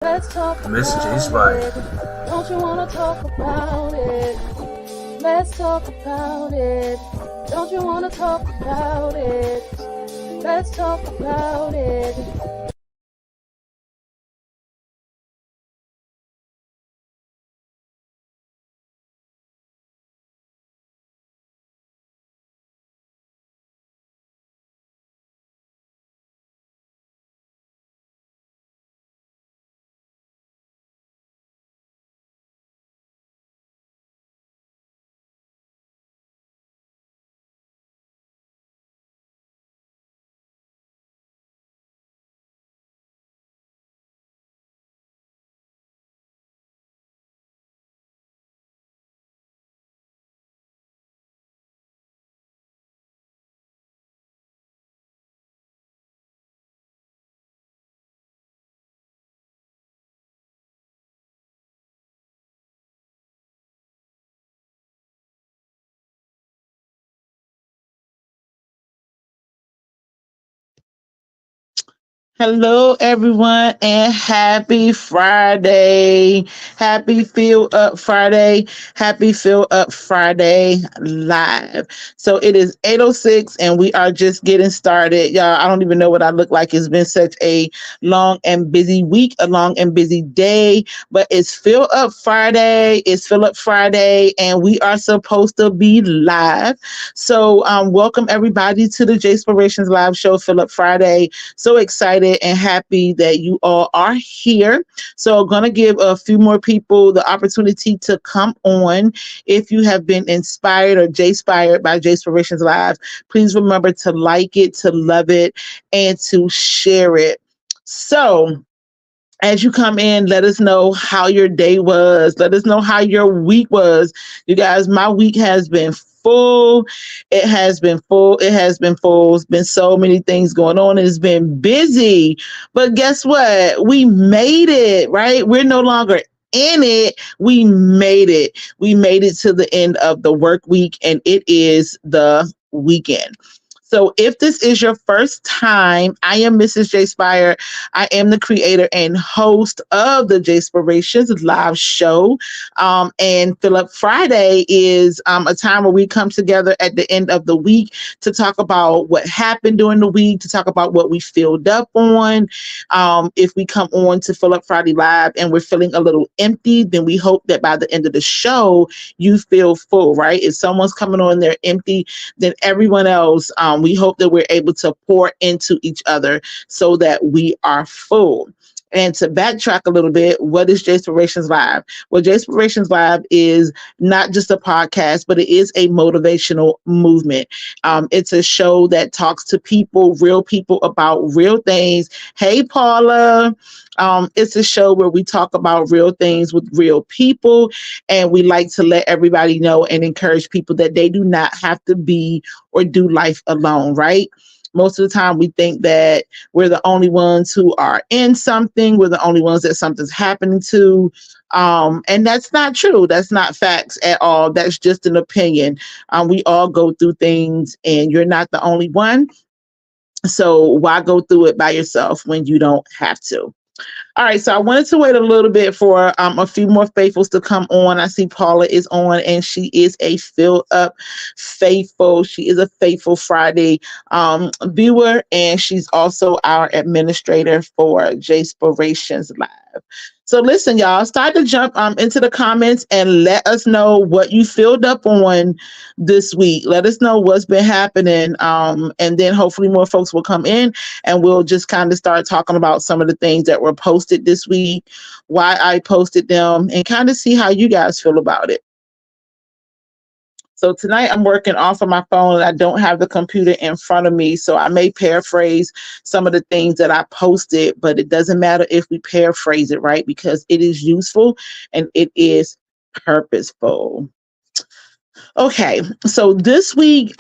Let's talk Mr. J about Spike. it. Don't you wanna talk about it? Let's talk about it. Don't you wanna talk about it? Let's talk about it. Hello, everyone, and happy Friday. Happy Feel Up Friday. Happy Feel Up Friday live. So it is 8:06, and we are just getting started. Y'all, I don't even know what I look like. It's been such a long and busy week, a long and busy day, but it's Feel Up Friday. It's Feel Up Friday, and we are supposed to be live. So welcome, everybody, to the J Inspirations Live Show, Feel Up Friday. So excited and happy that you all are here. So I'm going to give a few more people the opportunity to come on. If you have been inspired or J-spired by J Inspirations Live, please remember to like it, to love it, and to share it. So as you come in, let us know how your day was. Let us know how your week was. You guys, my week has been full. It has been full. It has been full. It's been so many things going on. It's been busy. But guess what? We made it, right? We're no longer in it. We made it. We made it to the end of the work week, and it is the weekend. So if this is your first time, I am Mrs. J Spire. I am the creator and host of the J Inspirations live show. And Philip Friday is a time where we come together at the end of the week to talk about what happened during the week, to talk about what we filled up on. If we come on to Philip Friday Live and we're feeling a little empty, then we hope that by the end of the show, you feel full, right? If someone's coming on there empty, then everyone else, we hope that we're able to pour into each other so that we are full. And to backtrack a little bit, what is J Inspirations Live? Well, J Inspirations Live is not just a podcast, but it is a motivational movement. It's a show that talks to people, real people, about real things. Hey, Paula. It's a show where we talk about real things with real people, and we like to let everybody know and encourage people that they do not have to be or do life alone, right? Most of the time, we think that we're the only ones who are in something. We're the only ones that something's happening to. And that's not true. That's not facts at all. That's just an opinion. We all go through things, and you're not the only one. So why go through it by yourself when you don't have to? All right, so I wanted to wait a little bit for a few more faithfuls to come on. I see Paula is on, and she is a fill up faithful. She is a faithful Friday viewer, and she's also our administrator for J Inspirations Live. So listen, y'all, start to jump into the comments and let us know what you filled up on this week. Let us know what's been happening, and then hopefully more folks will come in, and we'll just kind of start talking about some of the things that were posted this week, why I posted them, and kind of see how you guys feel about it. So tonight I'm working off of my phone and I don't have the computer in front of me. So I may paraphrase some of the things that I posted, but it doesn't matter if we paraphrase it, right? Because it is useful and it is purposeful. Okay, so this week,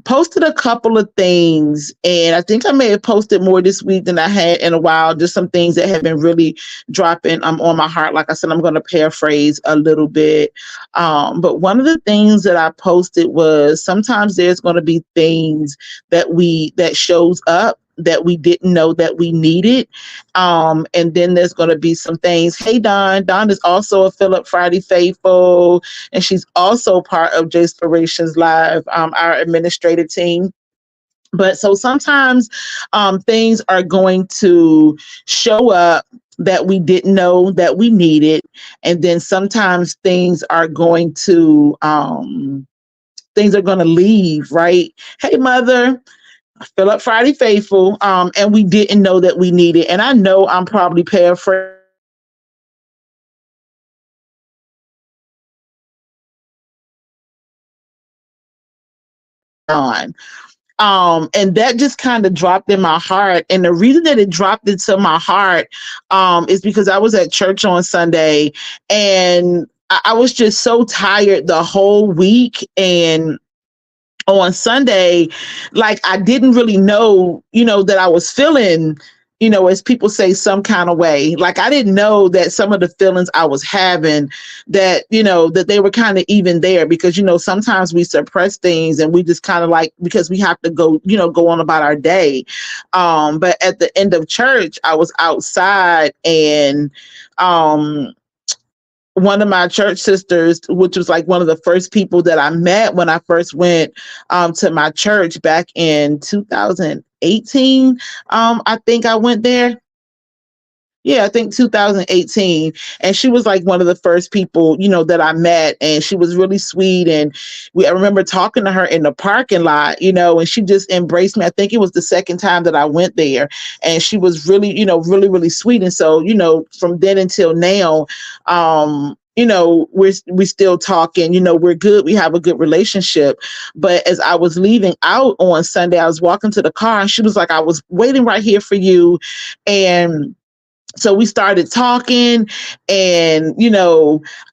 posted a couple of things, and I think I may have posted more this week than I had in a while. Just some things that have been really dropping on my heart. Like I said, I'm going to paraphrase a little bit. But one of the things that I posted was sometimes there's going to be things that shows up that we didn't know that we needed. And then there's going to be some things. Hey, Don. Don is also a Philip Friday faithful, and she's also part of Jspirations Live, our administrative team. But so sometimes things are going to show up that we didn't know that we needed. And then sometimes things are going to leave, right? Hey, mother, Philip Friday faithful. And we didn't know that we needed. And I know I'm probably paraphrasing on. And that just kind of dropped in my heart. And the reason that it dropped into my heart is because I was at church on Sunday, and I was just so tired the whole week. And on Sunday, like I didn't really know, that I was feeling, as people say, some kind of way. Like I didn't know that some of the feelings I was having, that, that they were kind of even there, because, sometimes we suppress things and we just kind of like, because we have to go on about our day. But at the end of church, I was outside, and one of my church sisters, which was like one of the first people that I met when I first went to my church back in 2018. I think I went there. Yeah, I think 2018. And she was like one of the first people, that I met. And she was really sweet. And I remember talking to her in the parking lot, and she just embraced me. I think it was the second time that I went there. And she was really, really, really sweet. And so, from then until now, we still talking, we're good. We have a good relationship. But as I was leaving out on Sunday, I was walking to the car, and she was like, I was waiting right here for you. And so we started talking, and,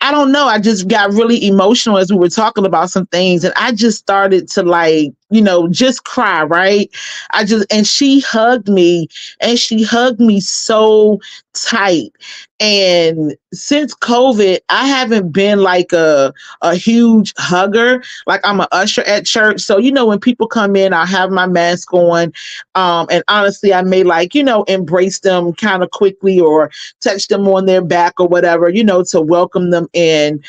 I don't know, I just got really emotional as we were talking about some things, and I just started to like, just cry, right? And she hugged me, and she hugged me so tight. And since COVID, I haven't been like a huge hugger. Like I'm an usher at church. So, when people come in, I have my mask on. And honestly, I may like, embrace them kind of quickly or touch them on their back or whatever, to welcome them in.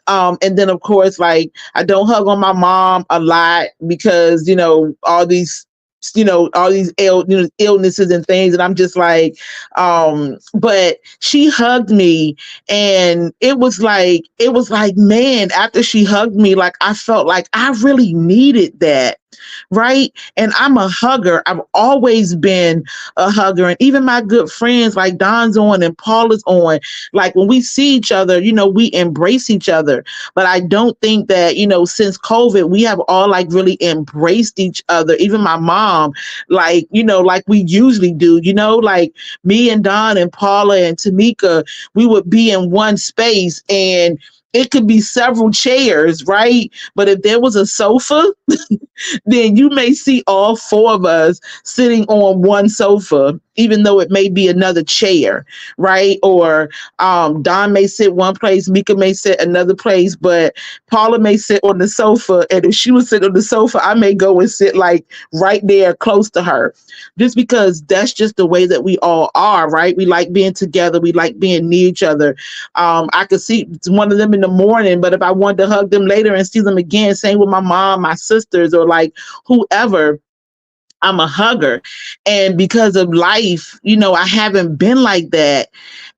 And then of course, like I don't hug on my mom a lot because, all these illnesses and things. And I'm just like, but she hugged me, and it was like, man, after she hugged me, like I felt like I really needed that. Right. And I'm a hugger. I've always been a hugger. And even my good friends like Don's on and Paula's on, like when we see each other, we embrace each other. But I don't think that, since COVID, we have all like really embraced each other. Even my mom, like, like we usually do, like me and Don and Paula and Tamika, we would be in one space, and it could be several chairs, right? But if there was a sofa, then you may see all four of us sitting on one sofa, even though it may be another chair, right? Or Don may sit one place, Mika may sit another place, but Paula may sit on the sofa. And if she would sit on the sofa, I may go and sit like right there close to her, just because that's just the way that we all are, right? We like being together. We like being near each other. I could see one of them in the morning, but if I wanted to hug them later and see them again, same with my mom, my sisters, or like whoever, I'm a hugger. And because of life, I haven't been like that.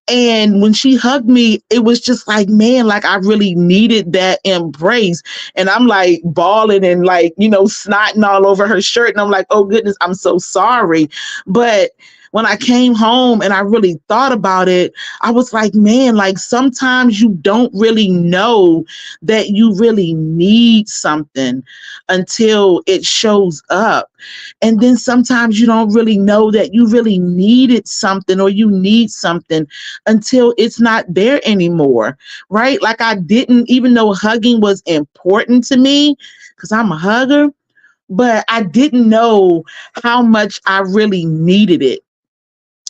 And when she hugged me, it was just like, man, like I really needed that embrace. And I'm like bawling and like, snotting all over her shirt. And I'm like, oh goodness, I'm so sorry. But when I came home and I really thought about it, I was like, man, like sometimes you don't really know that you really need something until it shows up. And then sometimes you don't really know that you really needed something or you need something until it's not there anymore, right? Like I didn't even know hugging was important to me because I'm a hugger, but I didn't know how much I really needed it.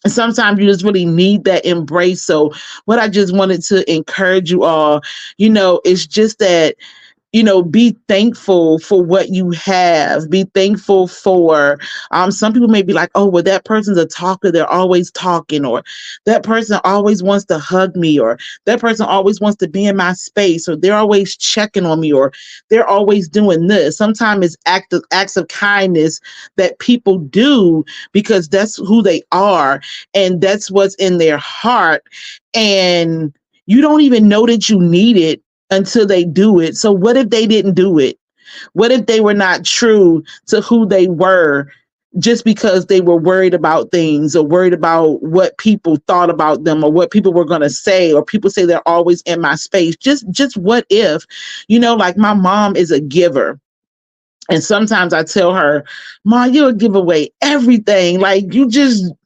And sometimes you just really need that embrace. So what I just wanted to encourage you all, it's just that be thankful for what you have. Be thankful for, some people may be like, oh, well, that person's a talker. They're always talking, or that person always wants to hug me, or that person always wants to be in my space, or they're always checking on me, or they're always doing this. Sometimes it's acts of kindness that people do because that's who they are and that's what's in their heart. And you don't even know that you need it until they do it. So what if they didn't do it? What if they were not true to who they were just because they were worried about things or worried about what people thought about them or what people were going to say, or people say they're always in my space? Just what if, like my mom is a giver. And sometimes I tell her, Ma, you'll give away everything. Like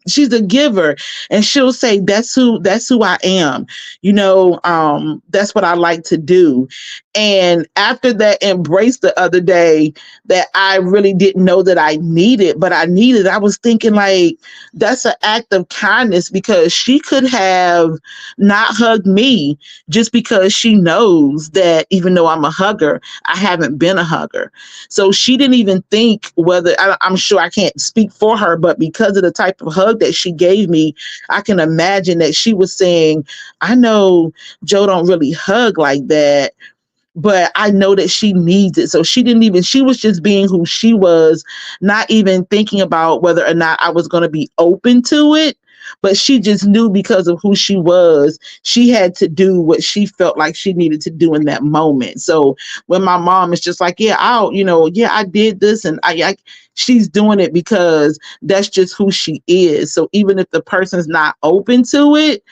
she's a giver. And she'll say, that's who I am. That's what I like to do. And after that embrace the other day that I really didn't know that I needed, but I needed, I was thinking like, that's an act of kindness, because she could have not hugged me just because she knows that even though I'm a hugger, I haven't been a hugger. So she didn't even think whether, I'm sure I can't speak for her, but because of the type of hug that she gave me, I can imagine that she was saying, I know Joe don't really hug like that, but I know that she needs it. So she was just being who she was, not even thinking about whether or not I was going to be open to it. But she just knew because of who she was, she had to do what she felt like she needed to do in that moment. So when my mom is just like, yeah, I did this, and she's doing it because that's just who she is. So even if the person's not open to it,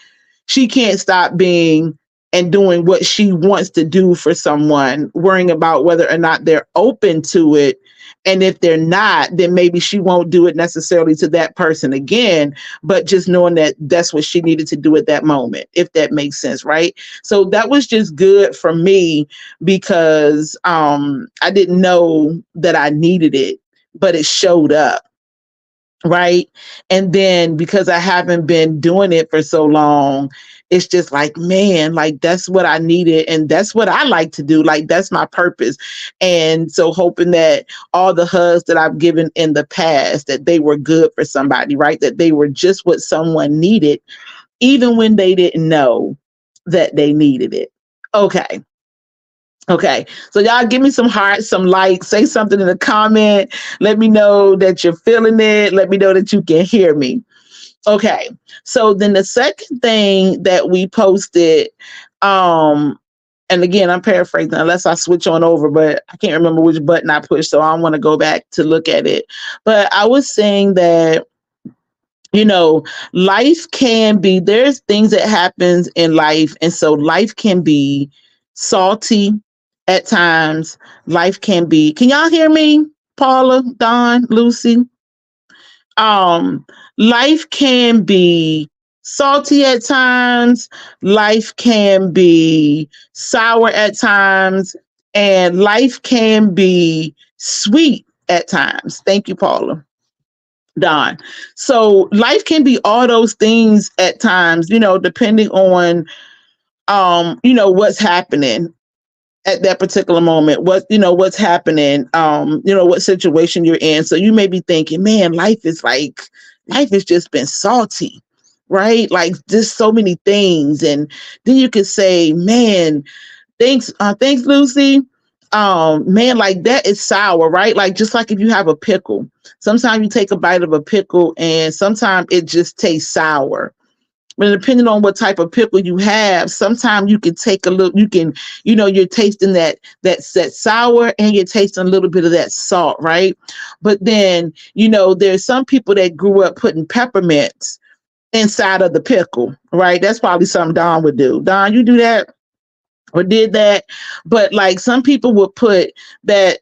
she can't stop being and doing what she wants to do for someone, worrying about whether or not they're open to it. And if they're not, then maybe she won't do it necessarily to that person again, but just knowing that that's what she needed to do at that moment, if that makes sense, right? So that was just good for me because I didn't know that I needed it, but it showed up. Right. And then because I haven't been doing it for so long, it's just like, man, like that's what I needed. And that's what I like to do. Like that's my purpose. And so hoping that all the hugs that I've given in the past, that they were good for somebody, right? That they were just what someone needed, even when they didn't know that they needed it. Okay. Okay, so y'all give me some hearts, some likes, say something in the comment. Let me know that you're feeling it. Let me know that you can hear me. Okay, so then the second thing that we posted, and again, I'm paraphrasing unless I switch on over, but I can't remember which button I pushed, so I don't want to go back to look at it. But I was saying that life can be, there's things that happens in life. And so life can be salty at times. Life can be, can y'all hear me? Paula, Dawn, Lucy? Um, Life can be salty at times. Life can be sour at times. And life can be sweet at times. Thank you, Paula. Don. So life can be all those things at times, depending on what's happening at that particular moment, what's happening, what situation you're in. So you may be thinking, man, life has just been salty, right? Like just so many things. And then you could say, man, thanks, Lucy. Man, like that is sour, right? Like just like if you have a pickle, sometimes you take a bite of a pickle and sometimes it just tastes sour. But depending on what type of pickle you have, sometimes you can take a little, you're tasting that sour and you're tasting a little bit of that salt, right? But then, there's some people that grew up putting peppermints inside of the pickle, right? That's probably something Don would do. Don, you do that? Or did that? But like some people would put that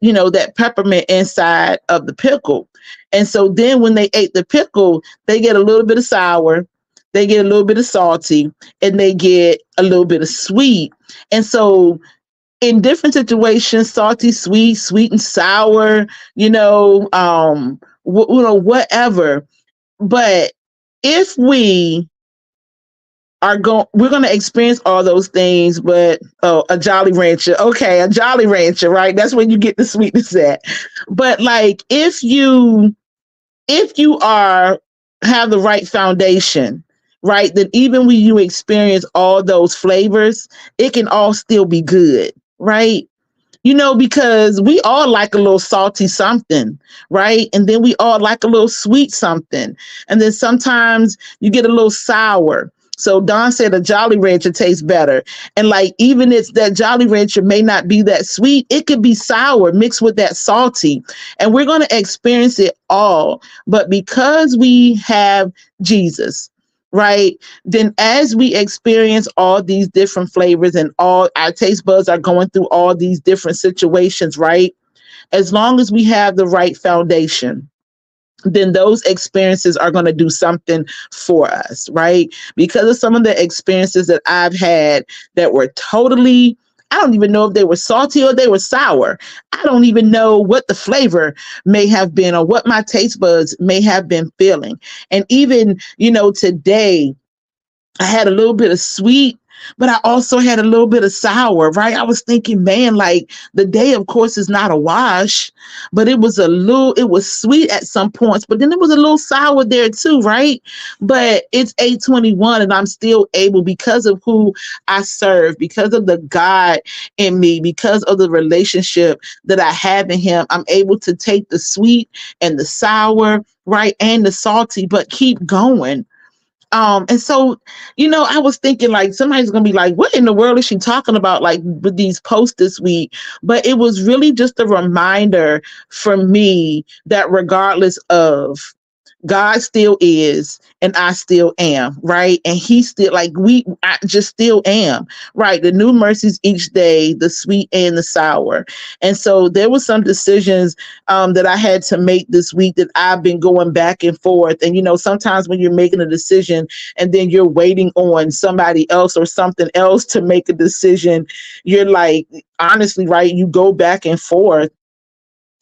peppermint inside of the pickle. And so then when they ate the pickle, they get a little bit of sour, they get a little bit of salty, and they get a little bit of sweet. And so in different situations, salty, sweet and sour, whatever. But if we we're going to experience all those things, but a Jolly Rancher. Okay, a Jolly Rancher, right? That's when you get the sweetness at. But like if you are have the right foundation, right, then even when you experience all those flavors, it can all still be good, right? Because we all like a little salty something, right? And then we all like a little sweet something. And then sometimes you get a little sour. So Don said a Jolly Rancher tastes better. And like, even if that Jolly Rancher may not be that sweet, it could be sour mixed with that salty. And we're going to experience it all. But because we have Jesus, right? Then as we experience all these different flavors and all our taste buds are going through all these different situations, right? As long as we have the right foundation, then those experiences are going to do something for us, right? Because of some of the experiences that I've had that were totally, I don't even know if they were salty or they were sour. I don't even know what the flavor may have been or what my taste buds may have been feeling. And even, today, I had a little bit of sweet, but I also had a little bit of sour, right? I was thinking, man, like the day, of course, is not a wash, but it was sweet at some points, but then it was a little sour there too, right? But it's 8:21 and I'm still able because of who I serve, because of the God in me, because of the relationship that I have in him. I'm able to take the sweet and the sour, right? And the salty, but keep going. And so, I was thinking like somebody's gonna be like, what in the world is she talking about? Like with these posts this week. But it was really just a reminder for me that regardless of God still is, and I still am, right? And he still I just still am, right? The new mercies each day, the sweet and the sour. And so there was some decisions that I had to make this week that I've been going back and forth. And sometimes when you're making a decision and then you're waiting on somebody else or something else to make a decision, you're like, honestly, right? You go back and forth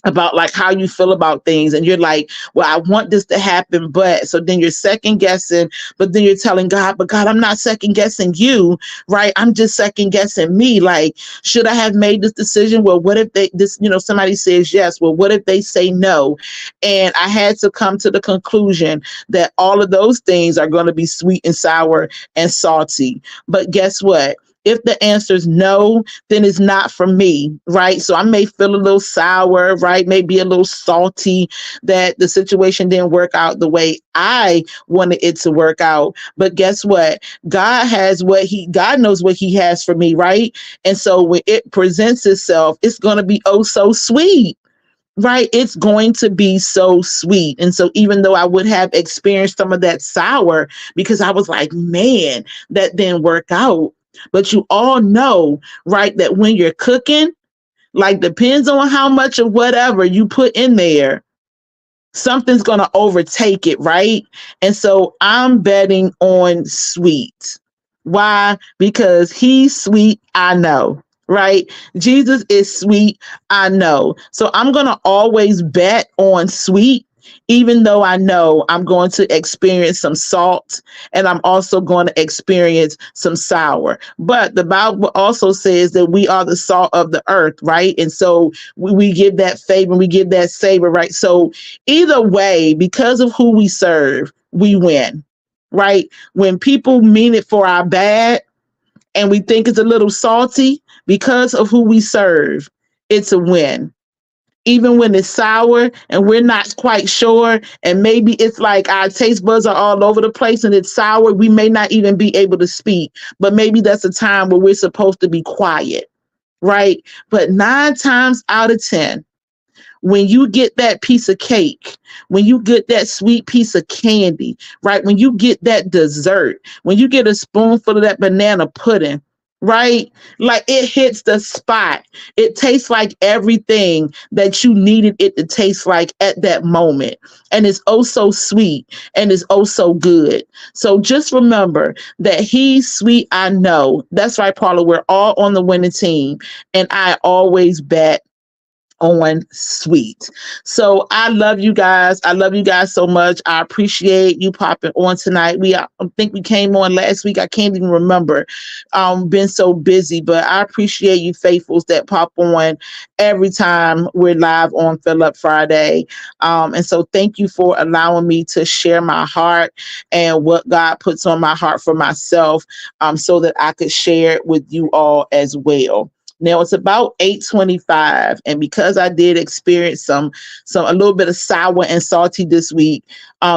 about like how you feel about things, and you're like, well, I want this to happen, but so then you're second guessing, but then you're telling God, but God, I'm not second guessing you, right? I'm just second guessing me. Like, should I have made this decision? Well, what if somebody says yes? Well, what if they say no? And I had to come to the conclusion that all of those things are going to be sweet and sour and salty. But guess what? If the answer is no, then it's not for me, right? So I may feel a little sour, right? Maybe a little salty that the situation didn't work out the way I wanted it to work out. But guess what? God knows what he has for me, right? And so when it presents itself, it's going to be oh so sweet. Right, it's going to be so sweet. And so even though I would have experienced some of that sour because I was like, man, that didn't work out. But you all know, right, that when you're cooking, like depends on how much of whatever you put in there, something's going to overtake it, right? And so I'm betting on sweet. Why? Because he's sweet, I know, right? Jesus is sweet, I know. So I'm going to always bet on sweet, even though I know I'm going to experience some salt and I'm also going to experience some sour. But the Bible also says that we are the salt of the earth, right? And so we give that favor, we give that savor, right? So either way, because of who we serve, we win, right? When people mean it for our bad and we think it's a little salty, because of who we serve, it's a win. Even when it's sour and we're not quite sure, and maybe it's like our taste buds are all over the place and it's sour, we may not even be able to speak. But maybe that's a time where we're supposed to be quiet, right? But 9 times out of 10, when you get that piece of cake, when you get that sweet piece of candy, right? When you get that dessert, when you get a spoonful of that banana pudding, right? Like it hits the spot. It tastes like everything that you needed it to taste like at that moment. And it's oh so sweet and it's oh so good. So just remember that he's sweet. I know. That's right, Paula. We're all on the winning team. And I always bet on sweet. So I love you guys. I love you guys so much. I appreciate you popping on tonight. I think we came on last week. I can't even remember. Been so busy, but I appreciate you faithfuls that pop on every time we're live on Fill Up Friday. And so thank you for allowing me to share my heart and what God puts on my heart for myself, so that I could share it with you all as well. Now it's about 8:25, and because I did experience some a little bit of sour and salty this week,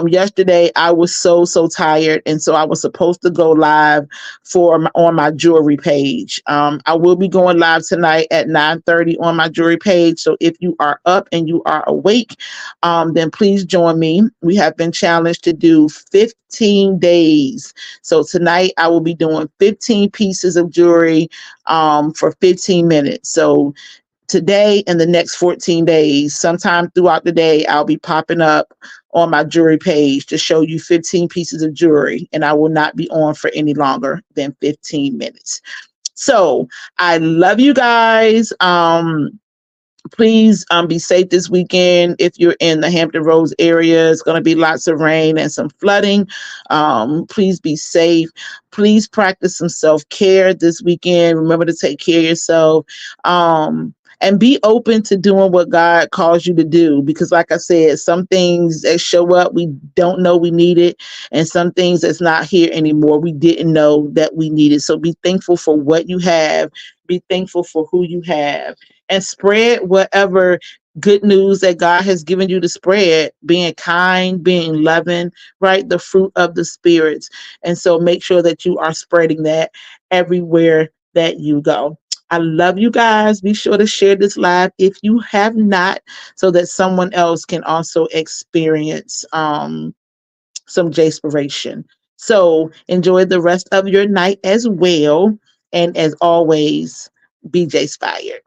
yesterday I was so tired, and so I was supposed to go live on my jewelry page. I will be going live tonight at 9:30 on my jewelry page. So if you are up and you are awake, then please join me. We have been challenged to do 15 days. So tonight I will be doing 15 pieces of jewelry for 15 minutes. So today and the next 14 days, sometime throughout the day, I'll be popping up on my jewelry page to show you 15 pieces of jewelry, and I will not be on for any longer than 15 minutes. So I love you guys. Please be safe this weekend. If you're in the Hampton Roads area, it's going to be lots of rain and some flooding. Please be safe. Please practice some self-care this weekend. Remember to take care of yourself. And be open to doing what God calls you to do. Because like I said, some things that show up, we don't know we need it. And some things that's not here anymore, we didn't know that we needed. So be thankful for what you have. Be thankful for who you have. And spread whatever good news that God has given you to spread, being kind, being loving, right? The fruit of the spirits. And so make sure that you are spreading that everywhere that you go. I love you guys. Be sure to share this live if you have not, so that someone else can also experience some Jayspiration. So enjoy the rest of your night as well. And as always, be Jayspired.